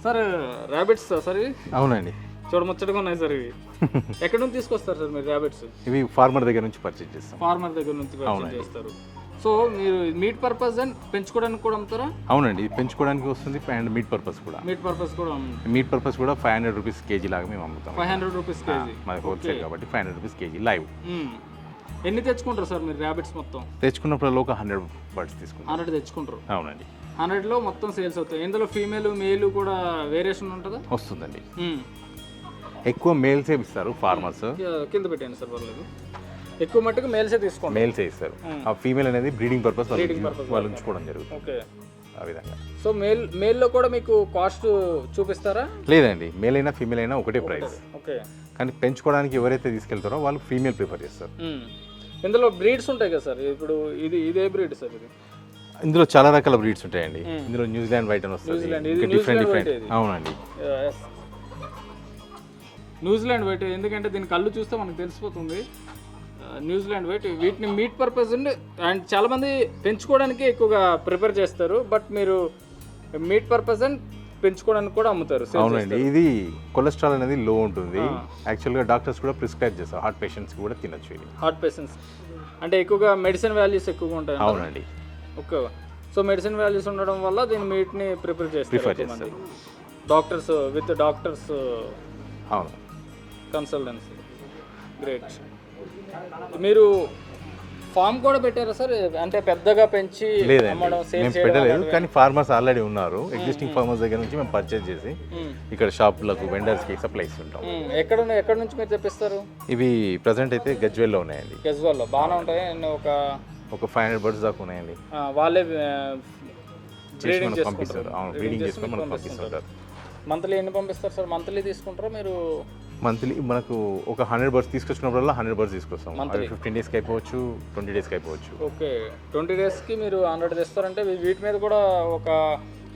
Sir rabbits sir ఇవి అవునండి. చూడముచ్చటగా ఉన్నాయి సార్ ఇవి. ఎక్కడి నుంచి తీసుకొస్తారు సార్ మీరు ర్యాబిట్స్? ఇవి ఫార్మర్ దగ్గర నుంచి పర్చేజ్ చేస్తాం. ఫార్మర్ దగ్గర నుంచి పర్చేజ్ చేస్తారు. సో మీరు మీట్ పర్పస్ అండ్ పెంచుకోవడానికి కూడా అమ్ముతారా? అవునండి, పెంచుకోవడానికి వస్తుంది అండ్ మీట్ పర్పస్ కూడా. మీట్ పర్పస్ కూడా మీట్ పర్పస్ కూడా 500 రూపీస్ కేజీ లాగా మేము అమ్ముతాం. 500 రూపీస్ కేజీ. మాది హోల్సేల్ కాబట్టి 500 రూపీస్ కేజీ లైవ్. ఎన్ని తెచ్చుకుంటారు సార్ మీరు ర్యాబిట్స్ మొత్తం? తెచ్చుకున్నప్పుడు ఒక 100 బర్డ్స్ తీసుకుంటాం. 100 తెచ్చుకుంటారు. అవునండి. 100లో మొత్తం సేల్స్ అవుతాయి. ఇందులో ఫీమేల్ మేల్ కూడా వేరియేషన్ ఉంటుందా? వస్తుందండి. ఎక్కువ మేల్సే ఇస్తారు ఫార్మర్స్. కింద పెట్టండి సార్, పర్లేదు. ఎక్కువ మట్టుకు మేల్సే తీసుకోండి. మేల్సే ఇస్తారు. ఆ ఫీమేల్ అనేది బ్రీడింగ్ పర్పస్ వాళ్ళు ఉంచుకోవడం జరుగుతుంది. ఓకే, ఆ విధంగా. సో మేల్లో కూడా మీకు కాస్ట్ చూపిస్తారా? లేదండి, మేల్ అయినా ఫీమేల్ అయినా ఒకటే ప్రైస్. ఓకే, కానీ పెంచుకోవడానికి ఎవరైతే తీసుకెళ్తారో వాళ్ళు ఫీమేల్ ప్రిఫర్ చేస్తారు. ఇందులో బ్రీడ్స్ ఉంటాయి కదా సార్. ఇప్పుడు ఇదే బ్రీడ్ సార్ ఇది? ఇందులో చాలా రకాల బ్రీడ్స్ ఉంటాయండి. ఇందులో న్యూజిలాండ్ వైట్ అని వస్తుంది, డిఫరెంట్. అవునండి, న్యూజిలాండ్ వైట్. ఎందుకంటే దీని కళ్ళు చూస్తే మనకు తెలిసిపోతుంది. న్యూజిలాండ్ వైట్ వీటిని మీట్ పర్పస్ అండ్ చాలా మంది పెంచుకోవడానికి ఎక్కువగా ప్రిఫర్ చేస్తారు. బట్ మీరు మీట్ పర్పస్ అండ్ పెంచుకోవడానికి కూడా అమ్ముతారు. అవునండి, ఇది కొలెస్ట్రాల్ అనేది లో ఉంటుంది. యాక్చువల్గా డాక్టర్స్ కూడా ప్రిస్క్రైబ్ చేస్తారు. హార్ట్ పేషెంట్స్ కూడా తినచ్చు ఇది. హార్ట్ పేషెంట్స్ అంటే ఎక్కువగా మెడిసిన్ వాల్యూస్ ఎక్కువగా ఉంటాయి. అవునండి. ఓకే, సో మెడిసిన్ వాల్యూస్ ఉండడం వల్ల దీని మీట్ని ప్రిఫర్ చేస్తారు డాక్టర్స్. విత్ డాక్టర్స్ అవును కన్సల్టెన్సీ. గ్రేట్. మీరు ఫామ్ కూడా పెట్టారా సార్? అంటే పెద్దగా పెంచి అమ్మడం, సేల్ చేయడం పెట్టలేదు. కానీ ఫార్మర్స్ ఆల్రెడీ ఉన్నారు. ఎగ్జిస్టింగ్ ఫార్మర్స్ దగ్గర నుంచి మేము పర్చేజ్ చేసి ఇక్కడ షాపులకు వెండర్స్కి సప్లై ఇస్తుంటాం. ఎక్కడ నుంచి మీరు తెప్పిస్తారు? ఇవి ప్రజెంట్ అయితే గజ్వేల్లో ఉన్నాయండి. గజ్వేల్లో బాగానే ఉంటాయి. ఒక 500 బర్డ్స్ దాకా ఉన్నాయండి. వాళ్ళే పంపిస్తారు. అవును, బ్రీడింగ్ చేసుకొని మనకు పంపిస్తుంటారు. మంత్లీ ఎన్ని పంపిస్తారు సార్? మంత్లీ తీసుకుంటారా మీరు? మంత్లీ మనకు ఒక 100 బర్డ్స్ తీసుకొచ్చినప్పుడల్లా 100 బర్డ్స్ తీసుకొస్తాం. 15 డేస్కి అయిపోవచ్చు, 20 డేస్కి అయిపోవచ్చు. ఓకే, 20 డేస్కి మీరు 100 తెస్తారంటే వీటి మీద కూడా ఒక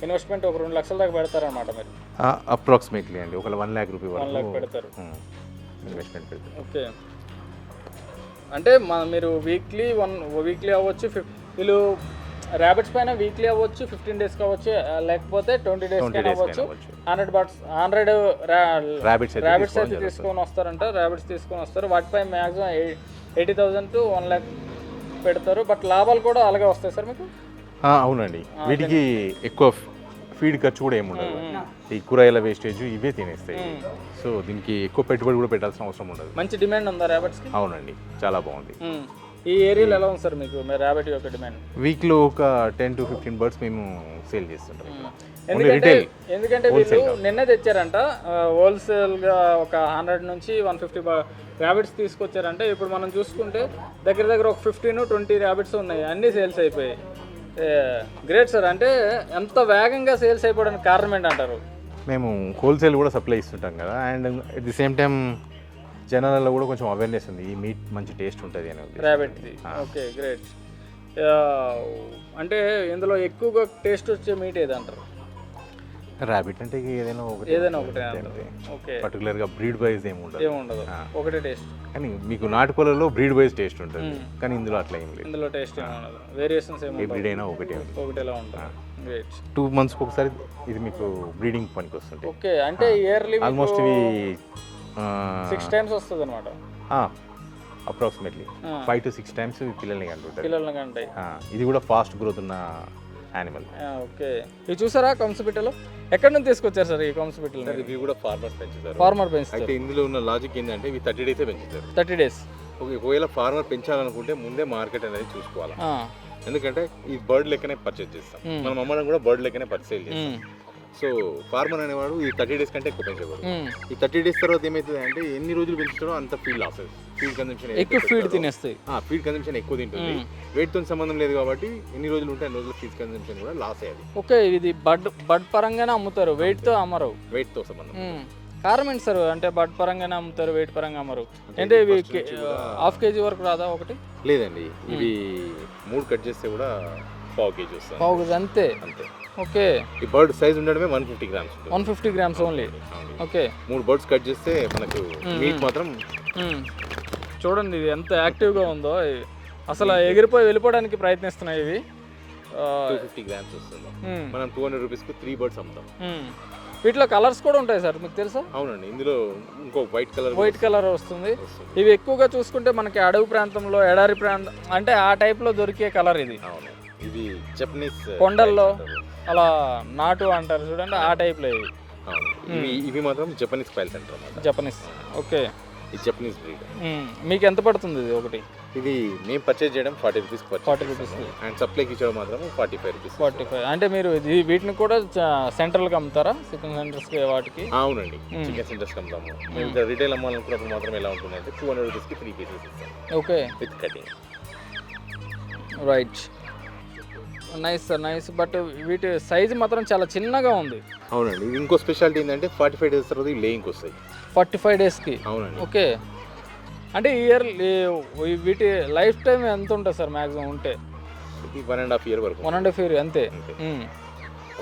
ఇన్వెస్ట్మెంట్ ఒక 2 లక్షల దాకా పెడతారనమాట మీరు? అప్రాక్సిమేట్లీ అండి, ఒక 1 lakh రూపీ వరకు 1 lakh పెడతారు ఇన్వెస్ట్మెంట్ పెడతారు. ఓకే, అంటే మీరు వీక్లీ అవ్వచ్చు, వీళ్ళు ర్యాబిట్స్ పైన వీక్లీ అవ్వచ్చు, 15 డేస్ కావచ్చు, లేకపోతే 20 డేస్ అవ్వచ్చు. 100 ర్యాబిట్స్ అయితే తీసుకొని వస్తారంట. ర్యాబిట్స్ తీసుకొని వస్తారు. వాటిపై మ్యాక్సిమం 80,000 to 1 lakh పెడతారు. బట్ లాభాలు కూడా అలాగే వస్తాయి సార్ మీకు? అవునండి, వీటికి ఎక్కువ ఫీడ్ ఖర్చు కూడా ఏముండదు. ఈ కూరగాయల వేస్టేజ్ ఇవే తినేస్తాయి. సో దీనికి ఎక్కువ పెట్టుబడి కూడా పెట్టాల్సిన అవసరం ఉండదు. మంచి డిమాండ్ ఉందా ర్యాబిట్స్కి? అవునండి, చాలా బాగుంది. ఈ ఏరియాలో ఎలా ఉంది సార్ మీకు ర్యాబిట్ యొక్క డిమాండ్? వీక్లో ఒక 10 to 15 బర్డ్స్ మేము సేల్ చేస్తుంటాం. ఎందుకంటే వీళ్ళు నిన్నే తెచ్చారంట హోల్సేల్గా ఒక 100 నుంచి 150 ర్యాబిట్స్ తీసుకొచ్చారంటే. ఇప్పుడు మనం చూసుకుంటే దగ్గర ఒక 15-20 ర్యాబిట్స్ ఉన్నాయి, అన్నీ సేల్స్ అయిపోయాయి. Great sir. అంటే ఎంత వేగంగా సేల్స్ అయిపోవడానికి కారణం ఏంటంటారు? మేము హోల్సేల్ కూడా సప్లై ఇస్తుంటాం కదా, and at the same time జనాలలో కూడా కొంచెం అవేర్నెస్ ఉంది, ఈ మీట్ మంచి టేస్ట్ ఉంటుంది అనేది ర్యాబిట్ది. Okay, great. అంటే ఇందులో ఎక్కువగా టేస్ట్ వచ్చే మీట్ ఏదంటారు? ర్యాబిట్ అంటే ఏదైనా ఒకటే. ఓకే, పర్టికులర్గా బ్రీడ్ వైజ్ ఏముండదు, ఒకటే టేస్ట్. కానీ మీకు నాటుకోలలో బ్రీడ్ వైజ్ టేస్ట్ ఉంటుంది, కానీ ఇందులో అట్లా ఏం లేదు. ఇందులో టేస్ట్ ఏముండదు, వేరియేషన్స్ ఏమి బ్రీడ్ అయినా ఒకటేలా ఉంటుంది. గ్రేట్. 2 months ఒకసారి ఇది మీకు బ్రీడింగ్ పనికి వస్తుంది. ఓకే, అంటే ఇయర్లీ ఆల్మోస్ట్ ఇవి 6 times వస్తుంది అనమాట. అప్రాక్సిమేట్లీ 5 to 6 times పిల్లల్ని కంటాయి. ఇది కూడా ఫాస్ట్ గ్రోత్ ఉన్న యానిమల్. ఓకే, ఇది చూసారా కంసుపిట్టలో? ఎక్కడి నుంచి తీసుకొచ్చారు సార్ ఈ కంసుపిట్టలు? ఇవి కూడా ఫార్మర్స్ పెంచుతారు. ఫార్మర్ పెంచుతారు. అయితే ఇందులో ఉన్న లాజిక్ ఏంటంటే ఇవి 30 డేసే పెంచుతారు. 30 days. ఒకవేళ ఫార్మర్ పెంచాలనుకుంటే ముందే మార్కెట్ అనేది చూసుకోవాలి. ఎందుకంటే ఈ బర్డ్ లెక్కనే పర్చేజ్ చేస్తాం మనం, అమ్మడం కూడా బర్డ్ లెక్కనే పర్చేజ్ చేస్తాం. సో ఫార్మర్ అనేవాడు ఈ 30 డేస్ కంటే ఎక్కువ పెంచకూడదు. ఈ 30 డేస్ తర్వాత ఏమవుతుంది అంటే ఎన్ని రోజులు పెంచుతాడో అంత ఫీడ్ లాస్ అవుతుంది. ఫీడ్ కన్సంప్షన్ ఎక్కువ, ఫీడ్ తినేస్తాయి. ఫీడ్ కన్సంప్షన్ ఎక్కువ తింటుంది. వెయిట్ తో సంబంధం లేదు కాబట్టి ఎన్ని రోజులు ఉంటే అన్ని రోజులు ఫీడ్ కన్సంప్షన్ కూడా లాస్ అయ్యేది. ఓకే, ఇది బడ్ పరంగానే అమ్ముతారు, వెయిట్ తో అమ్మరు. వెయిట్ తో సంబంధం. కారణం ఏంటి సార్? అంటే బడ్ పరంగానే అమ్ముతారు, వెయిట్ పరంగా అమ్మరు అంటే ఇవి ½ kg వరకు రాదా ఒకటి? లేదండి, ఇవి 3 కట్ చేస్తే కూడా ½ kg వస్తుంది. ½ kg అంతే. ఓకే, ఈ బర్డ్ సైజ్ ఉండడమే 150 grams. 150 grams only. Okay, 3 birds cut చేస్తే మనకు మీట్ మాత్రం చూడండి ఇది ఎంత యాక్టివ్గా ఉందో. అసలు ఎగిరిపోయి వెళ్ళిపోవడానికి ప్రయత్నిస్తున్నాయి ఇవి. 250 grams వస్తుంది. మనం 200 రూపీస్కి 3 బర్డ్స్ అమ్ముతాం. వీటిలో కలర్స్ కూడా ఉంటాయి సార్, మీకు తెలుసా? అవునండి, ఇందులో ఇంకో వైట్ కలర్ వస్తుంది. ఇవి ఎక్కువగా చూసుకుంటే మనకి అడవి ప్రాంతంలో, ఎడారి ప్రాంతం అంటే ఆ టైప్లో దొరికే కలర్ ఇది. అవును, ఇది జపనీస్ కొండల్లో అలా నాటు అంటారు చూడండి, ఆ టైప్లో ఇవి. ఇవి మాత్రం జపనీస్ స్పైల్స్ అంటారు అన్నమాట. Japanese, okay. ఇది జపనీస్ బ్రీడ్. మీకు ఎంత పడుతుంది ఇది ఒకటి? ఇది మేము పర్చేజ్ చేయడం 40 రూపీస్, 40 రూపీస్, అండ్ సప్లైకి ఇచ్చడం మాత్రం 45 రూపీస్. 45 అంటే మీరు వీటిని కూడా సెంట్రల్కి అమ్ముతారా, చికెన్ సెంటర్స్కి వాటికి? అవునండి, చికెన్ సెంటర్స్కి అమ్ముతాము. మేము ఇక్కడ రీటైల్ అమ్మాలనుకున్నప్పుడు మాత్రం ఎలా ఉంటుందంటే 200 రూపీస్కి 3 పీసెస్ ఇస్తాం. Okay, with cutting. Right, nice sir, nice. But వీటి సైజు మాత్రం చాలా చిన్నగా ఉంది. అవునండి, ఇది ఇంకో స్పెషాలిటీ ఏంటంటే 45 డేస్ తర్వాత ఇవి లేయింగ్కి వస్తాయి. 45 డేస్కి? అవునండి. ఓకే, అంటే ఇయర్ వీటి లైఫ్ టైం ఎంత ఉంటుంది సార్ మ్యాక్సిమం ఉంటే? ఇది 1.5 ఇయర్ వరకు. 1.5 ఇయర్ అంతే.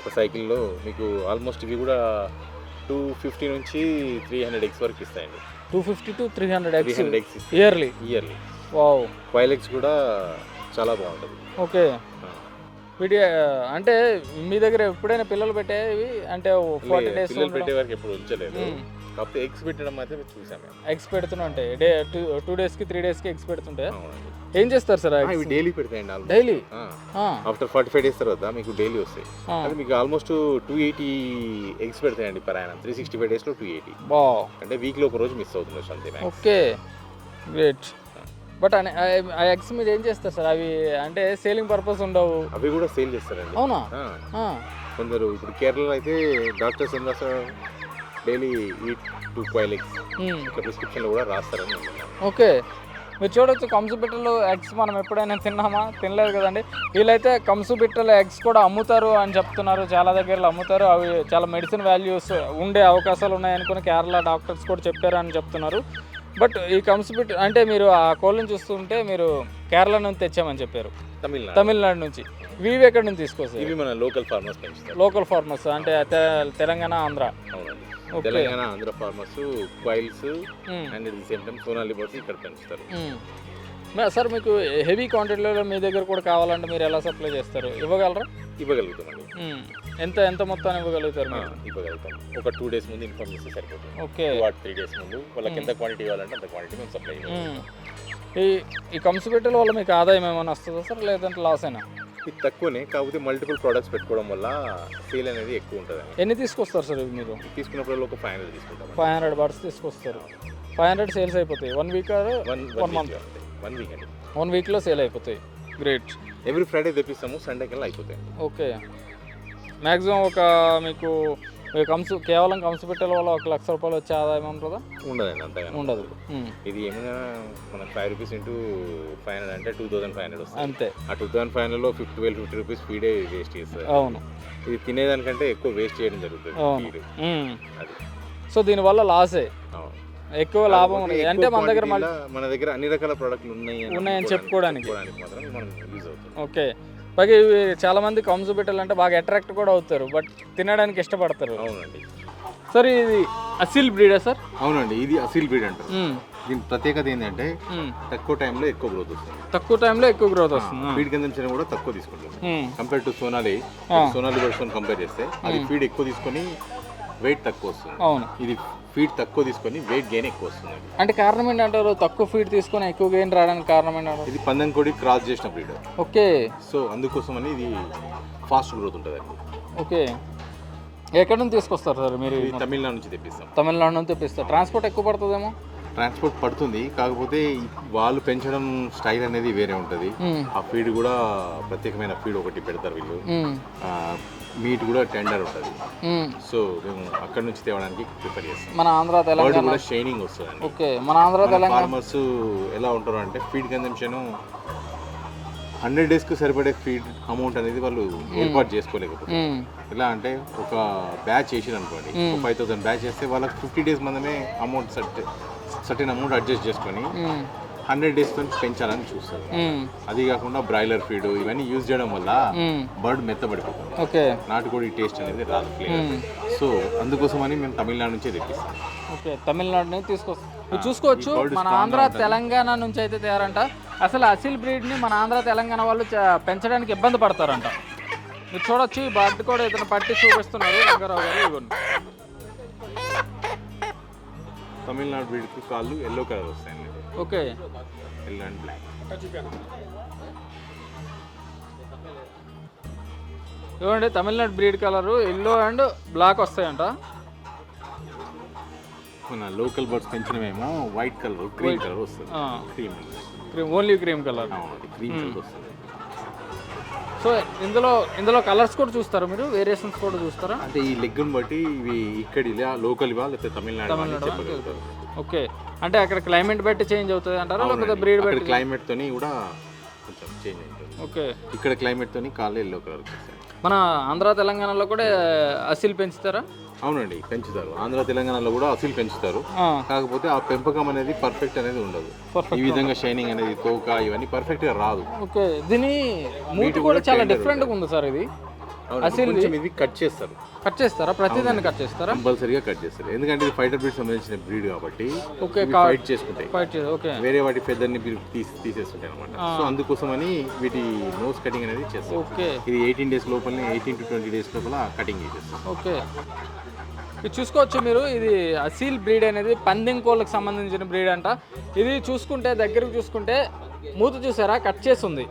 ఒక సైకిల్లో మీకు ఆల్మోస్ట్ ఇవి కూడా 250 నుంచి 300 ఎగ్స్ వరకు ఇస్తాయండి. 250 to 300 eggs yearly. Wow. Quail eggs కూడా చాలా బాగుంటుంది. ఓకే, వీటి అంటే మీ దగ్గర ఎప్పుడైనా పిల్లలు పెట్టేవి అంటే 40 డేస్ పిల్లలు పెట్టే వరకు ఎప్పుడు ఉంచలేదు, కాకపోతే ఎగ్స్ పెట్టడం మాత్రం చూసాము. ఎగ్స్ పెడుతున్నా అంటే 2 డేస్కి 3 డేస్కి ఎగ్స్ పెడుతుంటే ఏం చేస్తారు సార్? ఇవి డైలీ పెడతాయండి. డైలీ ఆఫ్టర్ 45 డేస్ తర్వాత మీకు డైలీ వస్తాయి. అది మీకు ఆల్మోస్ట్ 280 ఎగ్స్ పెడతాయండి పర్ యానం. 365 డేస్లో 280. అంటే వీక్లో ఒక రోజు మిస్ అవుతుంది అంతే. Okay, great. బట్ ఆ ఎగ్స్ మీరు ఏం చేస్తారు సార్? అవి అంటే సేలింగ్ పర్పస్ ఉండవు? అవి కూడా సేల్ చేస్తారండి. అవునా? కొందరు ఇప్పుడు కేరళలో అయితే డాక్టర్స్ ఏం రాస్తారు, డైలీ ఈట్ 2 క్వైల్ ఎగ్స్ ప్రిస్క్రిప్షన్లో కూడా రాస్తారని. ఓకే, మీరు చూడొచ్చు కంసుబిట్టలు ఎగ్స్ మనం ఎప్పుడైనా తిన్నామా? తినలేదు కదండి. వీళ్ళైతే కంసుబిట్టలు ఎగ్స్ కూడా అమ్ముతారు అని చెప్తున్నారు, చాలా దగ్గరలో అమ్ముతారు. అవి చాలా మెడిసిన్ వాల్యూస్ ఉండే అవకాశాలు ఉన్నాయనుకుని కేరళ డాక్టర్స్ కూడా చెప్పారు అని చెప్తున్నారు. బట్ ఈ కంసుబిట్ అంటే మీరు ఆ కోళ్ళని చూస్తుంటే మీరు కేరళ నుంచి తెచ్చామని చెప్పారు, తమిళనాడు నుంచి. ఇవి ఎక్కడి నుంచి తీసుకొస్తారు? ఇవి మన లోకల్ ఫార్మర్స్ పెంచుతారు. లోకల్ ఫార్మర్స్ అంటే Telangana, Andhra? Telangana, Andhra farmers క్వైల్స్ and at the same time Sonali birds ఇక్కడ పెంచుతారు. సార్ మీకు హెవీ క్వాంటిటీలో మీ దగ్గర కూడా కావాలంటే మీరు ఎలా సప్లై చేస్తారు? ఇవ్వగలరా? ఇవ్వగలుగుతామండి. ఎంత మొత్తాన్ని ఇవ్వగలుగుతారు మీరు? ఇవ్వగలుగుతాం. ఒక 2 డేస్ ముందు ఇన్ఫార్మ్ చేస్తే సరిపోతుంది. ఓకే, 3 డేస్ ముందు వాళ్ళకి ఎంత క్వాంటిటీ కావాలంటే అంత క్వాంటిటీ మేము సప్లై చేస్తాం. ఈ కంసుబిట్టల వల్ల మీకు ఆదాయం ఏమైనా వస్తుందా సార్, లేదంటే లాస్ అయినా? ఇది తక్కువనే, కాకపోతే మల్టిపుల్ ప్రోడక్ట్స్ పెట్టుకోవడం వల్ల సేల్ అనేది ఎక్కువ ఉంటుంది. ఎన్ని తీసుకొస్తారు సార్ ఇవి మీరు? తీసుకున్నప్పుడు ఒక 500 తీసుకుంటాం. 500 బర్డ్స్ తీసుకొస్తారు. 500 సేల్స్ అయిపోతాయి 1 వీక్ ఆర్ 1 మంత్? 1 వీక్ అండి. 1 వీక్లో సేల్ అయిపోతాయి. గ్రేట్. ఎవ్రీ ఫ్రైడే తెప్పిస్తాము, సండే కల్లా అయిపోతాయి. ఓకే, మ్యాక్సిమం ఒక మీకు కేవలం కంసుబిట్టల వల్ల 1 లక్ష రూపాయలు వచ్చే ఆదాయం ఉంటుందా? ఉండదండి, అంతగా ఉండదు. ఇది ఏమైనా మన 5 రూపీస్ ఇంటూ 500 అంటే 2500 వస్తుంది అంతే. ఆ 2500లో 50 రూపీస్ ఫీడే వేస్ట్ చేస్తారు. అవును, ఇది తినేదానికంటే ఎక్కువ వేస్ట్ చేయడం జరుగుతుంది. అది సో దీనివల్ల లాసే, ఎక్కువ లాభం ఉంది అంటే మన దగ్గర అన్ని రకాల ప్రోడక్ట్లు ఉన్నాయని చెప్పుకోవడానికి మాత్రం మనం యూజ్ అవుతుంది. ఓకే, పైగా ఇవి చాలా మంది కంసుబిట్టలు అంటే బాగా అట్రాక్ట్ కూడా అవుతారు, బట్ తినడానికి ఇష్టపడతారు. అవునండి సార్, ఇది అసీల్ బ్రీడా సార్? అవునండి, ఇది అసీల్ బ్రీడ్ అంటారు. దీని ప్రత్యేకత ఏంటంటే తక్కువ టైంలో ఎక్కువ గ్రోత్ వస్తుంది. తక్కువ టైంలో ఎక్కువ గ్రోత్ వస్తుంది. ఫీడ్ కన్సంప్షన్ కూడా తక్కువ తీసుకుంటుంది compare to Sonali birds compare చేస్తే. అది ఫీడ్ ఎక్కువ తీసుకొని వెయిట్ తక్కువ వస్తుంది. అవును, ఇది ఫీడ్ తక్కువ తీసుకొని వెయిట్ గెయిన్ ఎక్కువ వస్తుంది. అంటే కారణం ఏంటంటారు? తక్కువ ఫీడ్ తీసుకొని ఎక్కువ గెయిన్ రావడానికి కారణం ఏంటంటారు? ఇది పందెం కోడి క్రాస్ చేసిన బ్రీడ్. ఓకే, సో అందుకోసం అని ఇది ఫాస్ట్ గ్రోత్ ఉంటుంది అండి. ఓకే, ఎక్కడి నుంచి తీసుకొస్తారు సార్ మీరు? తమిళనాడు నుంచి తెప్పిస్తాం. తమిళనాడు నుంచి తెప్పిస్తారు. ట్రాన్స్పోర్ట్ ఎక్కువ పడుతుందేమో? ట్రాన్స్పోర్ట్ పడుతుంది, కాకపోతే వాళ్ళు పెంచడం స్టైల్ అనేది వేరే ఉంటుంది. ఆ ఫీడ్ కూడా ప్రత్యేకమైన ఫీడ్ ఒకటి పెడతారు వీళ్ళు. మీట్ కూడా టెండర్ ఉంటుంది. సో మేము అక్కడ నుంచి తేవడానికి ప్రిఫర్ చేస్తాం. మన ఆంధ్ర తెలంగాణ కూడా షైనింగ్ వస్తుంది. ఓకే, మన ఆంధ్ర తెలంగాణ ఫార్మర్స్ ఎలా ఉంటారు అంటే ఫీడ్ కన్జంప్షన్ 100 డేస్కి సరిపడే ఫీడ్ అమౌంట్ అనేది వాళ్ళు ఏర్పాటు చేసుకోలేకపోతే. ఎలా అంటే ఒక బ్యాచ్ వేసి అనుకోండి, 5000 బ్యాచ్ చేస్తే వాళ్ళకి 50 డేస్ మందమే అమౌంట్ సర్టెన్ అమౌంట్ అడ్జస్ట్ చేసుకొని 100 డేస్ తో పెంచాలని చూస్తారు. అది కాకుండా బ్రాయిలర్ ఫీడ్ ఇవన్నీ యూజ్ చేయడం వల్ల బర్డ్ మెత్తబడిపోతుంది. ఓకే, నాటుకోడి టేస్ట్ అనేది రాదు. సో అందుకోసం అని మేము తమిళనాడు నుంచే తెప్పిస్తాం. ఓకే, తమిళనాడు నుంచి తీసుకొస్తాం. చూసుకోవచ్చు, మన ఆంధ్ర తెలంగాణ నుంచి అయితే తయారంట. అసలు అసీల్ బ్రీడ్ని మన ఆంధ్ర తెలంగాణ వాళ్ళు పెంచడానికి ఇబ్బంది పడతారంట. మీరు చూడొచ్చు, ఈ బర్డ్ కూడా ఇతను పట్టి చూపిస్తున్నారు రంగారావు గారు. తమిళనాడు బ్రీడ్కి కాళ్ళు ఎల్లో కలర్ వస్తాయండి. Okay, yellow and black. ఇవ్వండి Tamil Nadu breed colour yellow and black వస్తాయంట. మన లోకల్ బర్డ్స్ పెంచినవేమో వైట్ కలర్ క్రీమ్ కలర్ వస్తుంది. Cream only cream colour. Cream colour వస్తుంది. సో ఇందులో కలర్స్ కూడా చూస్తారా మీరు? వేరియేషన్స్ కూడా చూస్తారా? అంటే ఈ లెగ్గుని బట్టి ఇవి ఇక్కడి లోకల్ ఇవా లేకపోతే తమిళనాడు చెప్పగలుగుతారు. ఓకే, అంటే అక్కడ క్లైమేట్ బట్టి చేంజ్ అవుతుంది అంటారా లేకపోతే బ్రీడ్ బట్టి? క్లైమేట్ తోని కూడా కొంచెం చేంజ్ అవుతుంది. ఓకే, ఇక్కడ క్లైమేట్ తోని కాళ్ళు ఎల్లో కలర్ వస్తాయి. మన ఆంధ్ర తెలంగాణలో కూడా అసీల్ పెంచుతారా? అవునండి, పెంచుతారు. ఆంధ్ర తెలంగాణలో కూడా అసలు పెంచుతారు. కాకపోతే ఆ పెంపకం అనేది పర్ఫెక్ట్ అనేది ఉండదు. ఈ విధంగా షైనింగ్ అనేది తోక ఇవన్నీ పర్ఫెక్ట్ గా రాదు. ఓకే, దీని మూతి కూడా చాలా డిఫరెంట్ గా ఉంది సార్. ఇది అసలు ఇది కట్ చేస్తారు. కట్ చేస్తారా? ప్రతిదాన్ని కట్ చేస్తారా? కంపల్సరీగా కట్ చేస్తారు. ఎందుకంటే ఇది ఫైటర్ బ్రీడ్ సంబంధించిన బ్రీడ్ కాబట్టి ఫైట్ చేసుకుంటాయి. ఓకే, వేరే వాటి ఫెదర్ని తీసేస్తుంటాయి అనమాట. సో అందుకోసమని వీటి నోస్ కటింగ్ అనేది చేస్తారు. ఓకే, ఇది 18 days లోపల 18 to 20 days లోపల కటింగ్ చేసేస్తారు. ఓకే, ఇది చూసుకోవచ్చు మీరు. ఇది అసీల్ బ్రీడ్ అనేది పందెం కోళ్ళకి సంబంధించిన బ్రీడ్ అంట. ఇది చూసుకుంటే దగ్గరకు చూసుకుంటే మూత చూసారా కట్ చేసి ఉంది.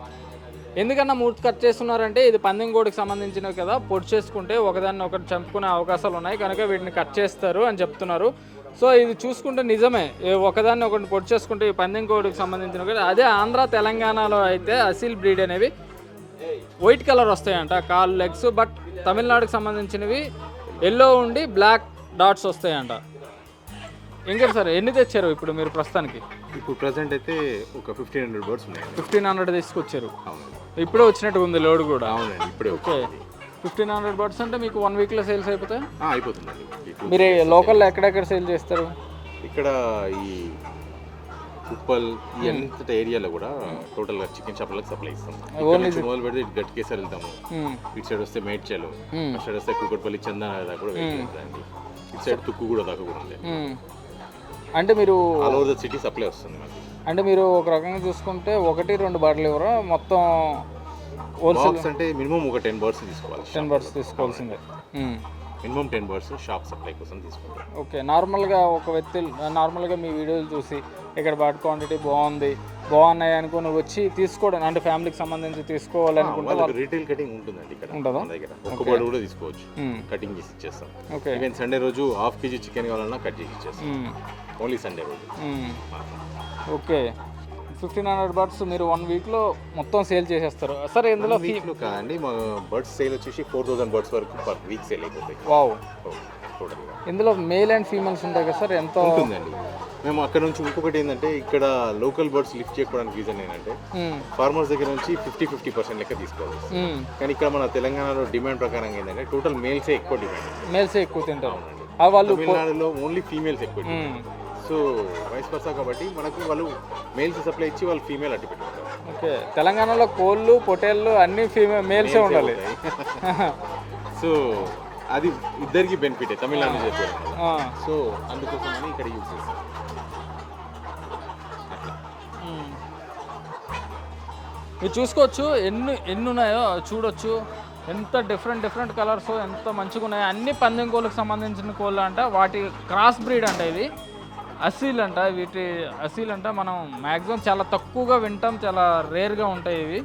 ఎందుకన్నా మూర్తి కట్ చేస్తున్నారంటే ఇది పందెం కోడికి సంబంధించినవి కదా, పొడి చేసుకుంటే ఒకదాన్ని ఒకటి చంపుకునే అవకాశాలు ఉన్నాయి కనుక వీటిని కట్ చేస్తారు అని చెప్తున్నారు. సో ఇది చూసుకుంటే నిజమే, ఒకదాన్ని ఒకటి పొడి చేసుకుంటే ఈ పందెం కోడికి సంబంధించినవి. అదే ఆంధ్ర తెలంగాణలో అయితే అసీల్ బ్రీడ్ అనేవి వైట్ కలర్ వస్తాయంట కాల్ లెగ్స్. బట్ తమిళనాడుకి సంబంధించినవి ఎల్లో ఉండి బ్లాక్ డాట్స్ వస్తాయంట. ఇంకా సార్ ఎన్ని తెచ్చారు ఇప్పుడు మీరు ప్రస్తుతానికి? ఇప్పుడు ప్రజెంట్ అయితే ఒక 1500 బర్డ్స్ ఉన్నాయి. 1500 తీసుకొచ్చారు. ఇప్పుడే వచ్చినట్టు ఉంది లోడ్ కూడా. అవునండి, ఇప్పుడే. ఓకే, 1500 బర్డ్స్ అంటే మీకు 1 వీక్లో సేల్స్ అయిపోతాయి? అయిపోతుందండి. మీరు లోకల్లో ఎక్కడెక్కడ సేల్ చేస్తారు? ఇక్కడ ఈ ఉప్పల్ ఈ ఎంత ఏరియాలో కూడా టోటల్గా చికెన్ షాప్లకు సప్లై ఇస్తాం. మొదలు పెడితే ఇటు గట్కేసారి వెళ్తాము, ఇటు సైడ్ వస్తే మేడ్చలు, అటు సైడ్ వస్తే కూకట్పల్లి చందన దాకా కూడా వెళ్తామండి. ఇటు సైడ్ తుక్కు కూడా దాకా కూడా ఉంది. అంటే మీరు all over the city supply వస్తుంది మనకి. అంటే మీరు ఒక రకంగా చూసుకుంటే 1-2 బాటిల్ ఇవ్వరా మొత్తం? బాక్స్ అంటే మినిమం ఒక 10 బర్డ్స్ తీసుకోవాలి. 10 బర్డ్స్ తీసుకోవాల్సిందే. మినిమం 10 బర్డ్స్ షాప్ సప్లై కోసం తీసుకుంటాం. ఓకే, నార్మల్గా ఒక వ్యక్తి నార్మల్గా మీ వీడియోలు చూసి ఇక్కడ బాట్ క్వాంటిటీ బాగున్నాయి అనుకుని వచ్చి తీసుకోవడం అంటే ఫ్యామిలీకి సంబంధించి తీసుకోవాలనుకుంటే రీటైల్ కటింగ్ ఉంటుందండి ఇక్కడ మన దగ్గర. ఒక్క బర్డ్ కూడా తీసుకోవచ్చు, కటింగ్ చేసి ఇచ్చేస్తాం. ఓకే, ఈవెన్ సండే రోజు ½ kg చికెన్ కావాలన్నా కట్ చేసి ఇచ్చేస్తాం. ఓన్లీ సండే రోజు. ఓకే, 1500 బర్డ్స్ మీరు 1 వీక్లో మొత్తం సేల్ చేసేస్తారు. సరే ఇందులో వీక్లో కాదండి, మా బర్డ్స్ సేల్ వచ్చేసి 4000 బర్డ్స్ వరకు పర్ వీక్ సేల్ అయిపోతాయి. వావ్, ఇందులో మేల్ అండ్ ఫీమేల్స్ ఉంటాయి కదా సార్? ఎంత ఉంటుందండి? మేము అక్కడ నుంచి ఇంకొకటి ఏంటంటే ఇక్కడ లోకల్ బర్డ్స్ లిఫ్ట్ చేసుకోవడానికి రీజన్ ఏంటంటే ఫార్మర్స్ దగ్గర నుంచి 50% లెక్క తీసుకోవాలి. కానీ ఇక్కడ మన తెలంగాణలో డిమాండ్ ప్రకారం ఏంటంటే టోటల్ మేల్సే ఎక్కువ డిమాండ్. మేల్సే ఎక్కువ తింటారు వాళ్ళు. తమిళనాడులో ఓన్లీ ఫీమేల్స్ ఎక్కువ. సో వైస్ వర్సా కాబట్టి మనకు వాళ్ళు మేల్స్ సప్లై ఇచ్చి వాళ్ళు ఫీమేల్ అట్టి పెట్టుకుంటారు. ఓకే, తెలంగాణలో కోళ్ళు పొటేళ్ళు అన్ని మేల్సే ఉండాలి. సో అది ఇద్దరికి బెనిఫిట్ తమిళనాడు చెప్పారు. సో అందుకోసమని ఇక్కడ యూజ్ చేస్తాం. మీరు చూసుకోవచ్చు ఎన్ని ఉన్నాయో చూడొచ్చు. ఎంత డిఫరెంట్ కలర్స్ ఎంత మంచిగా ఉన్నాయో. అన్ని పందెం కోళ్ళకి సంబంధించిన కోళ్ళు అంట. వాటి క్రాస్ బ్రీడ్ అంట. ఇది అసీల్ అంట. అసీల్ అంట మనం మ్యాక్సిమం చాలా తక్కువగా వింటాం, చాలా రేర్గా ఉంటాయి ఇవి.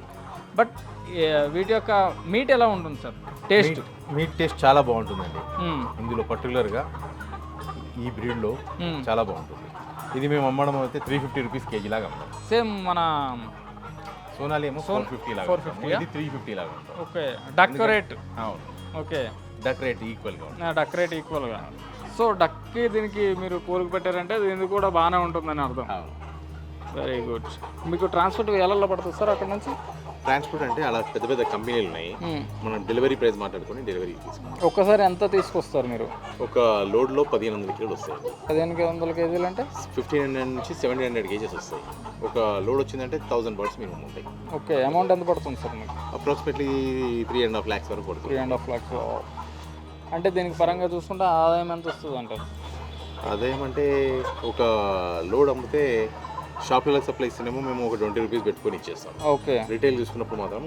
బట్ వీటి యొక్క మీట్ ఎలా ఉంటుంది సార్? మీట్ టేస్ట్ చాలా బాగుంటుందండి. ఇందులో పర్టికులర్గా ఈ బ్రీడ్లో చాలా బాగుంటుంది. ఇది మేము అమ్మడం అయితే 350 రూపీస్ కేజీ లాగా అమ్మాం. సేమ్ మన సోనాలి ఏమో 450 లాగా. 450 ఇది 350 లాగా ఉంటుంది. Okay, duck rate. అవును, ఓకే, డక్ రేట్ ఈక్వల్గా ఉంటుంది. డక్ రేట్ ఈక్వల్గా. సో డక్కి దీనికి మీరు కోరిక పెట్టారంటే దీనికి కూడా బాగానే ఉంటుందని అర్థం. Very good. మీకు ట్రాన్స్పోర్ట్ ఎలా పడుతుంది సార్ అక్కడ నుంచి? ట్రాన్స్పోర్ట్ అంటే అలా పెద్ద పెద్ద కంపెనీలు ఉన్నాయి, మనం డెలివరీ ప్రైస్ మాట్లాడుకొని డెలివరీ తీసుకుంటాం. ఒక్కసారి ఎంత తీసుకొస్తారు మీరు? ఒక లోడ్లో 1500 కిలోలు వస్తాయి. 1500 కేజీలు అంటే 1500 నుంచి 1700 కేజెస్ వస్తాయి. ఒక లోడ్ వచ్చిందంటే 1000 బర్డ్స్ మినిమం ఉంటాయి. ఓకే, అమౌంట్ ఎంత పడుతుంది సార్ మీకు? అప్రాక్సిమేట్లీ 3.5 lakhs వరకు పడుతుంది. 3.5 lakhs. అంటే దీనికి పరంగా చూసుకుంటే ఆదాయం ఎంత వస్తుంది అంటారు? ఆదాయం అంటే ఒక లోడ్ అమ్మితే షాపులకు సప్లై ఇస్తేనేమో మేము ఒక 20 రూపీస్ పెట్టుకొని ఇచ్చేస్తాం. ఓకే, రిటైల్ చూసుకున్నప్పుడు మాత్రం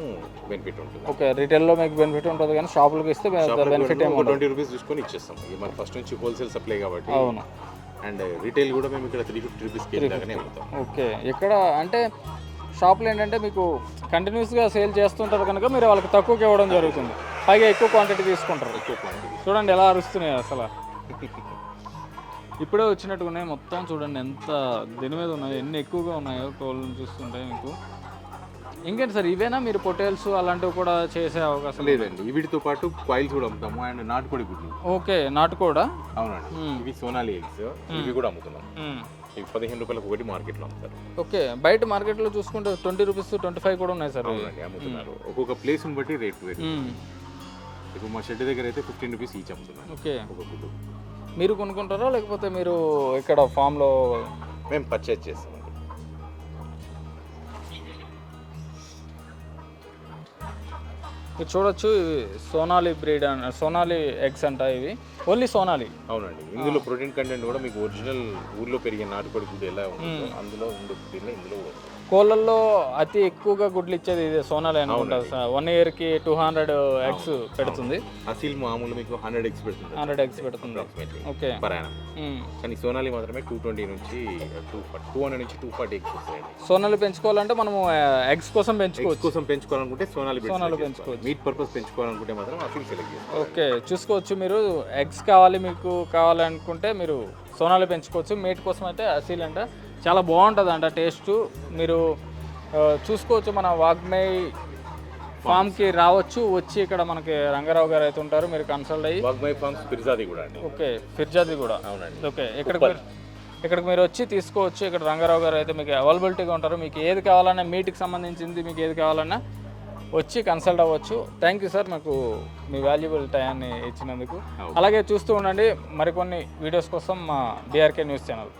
బెనిఫిట్ ఉంటుంది. ఓకే, రిటైల్లో మీకు బెనిఫిట్ ఉంటుంది కానీ షాపులకు ఇస్తే బెనిఫిట్ ఏమో 20 రూపీస్ చూసుకొని ఇచ్చేస్తాం. ఇది మన ఫస్ట్ నుంచి హోల్సేల్ సప్లై కాబట్టి. అవును, అండ్ రీటైల్ కూడా మేము ఇక్కడ 350 రూపీస్ కేజీ దాకానే అమ్ముతాం. ఓకే, ఇక్కడ అంటే షాప్లో ఏంటంటే మీకు కంటిన్యూస్గా సేల్ చేస్తుంటారు కనుక మీరు వాళ్ళకి తక్కువకి ఇవ్వడం జరుగుతుంది, పైగా ఎక్కువ క్వాంటిటీ తీసుకుంటారు. ఎక్కువ క్వాంటిటీ చూడండి ఎలా అరుస్తున్నాయి అసలు. ఇప్పుడే వచ్చినట్టుగా ఉన్నాయి మొత్తం, చూడండి ఎంత దీని మీద ఉన్నాయి, ఎన్ని ఎక్కువగా ఉన్నాయో కోళ్ళని చూస్తుంటే మీకు. ఇంకేంటి సార్, ఇవేనా మీరు పొటేల్స్ అలాంటివి కూడా చేసే అవకాశం? లేదండి, వీటితో పాటు కాయిల్స్ కూడా అమ్ముతాము అండ్ నాటుకోడి గుడ్లు. ఓకే, నాటుకోడా? అవునండి, ఇవి సోనాలి ఎగ్స్, ఇవి కూడా అమ్ముతున్నాం. ఇవి 15 రూపాయలకు ఒకటి మార్కెట్లో అమ్ముతారు. ఓకే, బయట మార్కెట్లో చూసుకుంటే 20 రూపీస్ 25 కూడా ఉన్నాయి సార్. అవునండి, అమ్ముతున్నారు. ఒక్కొక్క ప్లేస్ని బట్టి రేట్ వేరు. ఇప్పుడు మా షెడ్ దగ్గర అయితే 15 రూపీస్ ఈచ్ అమ్ముతున్నాను. ఓకే, ఒక గుడ్డు. మీరు కొనుక్కుంటారా లేకపోతే మీరు ఇక్కడ ఫామ్లో? మేము పర్చేజ్ చేస్తామండి. మీరు చూడొచ్చు, ఇవి సోనాలి బ్రీడ్ సోనాలి ఎగ్స్ అంట, ఇవి ఓన్లీ సోనాలి. అవునండి, ఇందులో ప్రోటీన్ కంటెంట్ కూడా మీకు ఒరిజినల్ ఊర్లో పెరిగే నాటుకోడి గుడ్డు ఎలా ఉంటుందో అందులో ఉండే ప్రోటీన్ ఇందులో కూడా ఉంటుంది. కోళ్ళల్లో అతి ఎక్కువగా గుడ్లు ఇచ్చేది ఇది సోనాలి అనుకుంటారు సార్. 1 ఇయర్కి 200 ఎగ్స్ పెడుతుంది. అసీల్ మామూలు మీకు 100 ఎగ్స్ పెడుతుంది. 100 ఎగ్స్ పెడుతుంది. ఓకే, పరాయణం. కానీ సోనాలి మాత్రమే 220 నుంచి 200 నుంచి 240 ఎగ్స్ వస్తాయండి. సోనాలి పెంచుకోవాలంటే మనము ఎగ్స్ కోసం పెంచుకోవాలనుకుంటే సోనాలి పెంచుకోవచ్చు. మీట్ పర్పస్ పెంచుకోవాలనుకుంటే మాత్రం అసీల్ సెలెక్ట్ చేసుకోవాలి. ఓకే, చూసుకోవచ్చు మీరు. ఎగ్స్ కావాలి మీకు కావాలనుకుంటే మీరు సోనాలి పెంచుకోవచ్చు. మీట్ కోసం అయితే అసీల్ అంట, చాలా బాగుంటుంది అంట టేస్ట్. మీరు చూసుకోవచ్చు, మన వాగ్మై ఫామ్కి రావచ్చు, వచ్చి ఇక్కడ మనకి రంగారావు గారు అయితే ఉంటారు, మీరు కన్సల్ట్ అయ్యి. వాగ్మై ఫార్మ్స్ ఫిర్జాది కూడా అండి. ఓకే, ఫిర్జాది కూడా. అవునండి. ఓకే, ఇక్కడికి మీరు వచ్చి తీసుకోవచ్చు. ఇక్కడ రంగారావు గారు అయితే మీకు అవైలబిలిటీగా ఉంటారు. మీకు ఏది కావాలన్నా, మీట్కి సంబంధించింది మీకు ఏది కావాలన్నా వచ్చి కన్సల్ట్ అవ్వచ్చు. థ్యాంక్ యూ సార్, మాకు మీ వాల్యుబుల్ టైంని ఇచ్చినందుకు. అలాగే చూస్తూ ఉండండి మరికొన్ని వీడియోస్ కోసం మా బీఆర్కే న్యూస్ ఛానల్.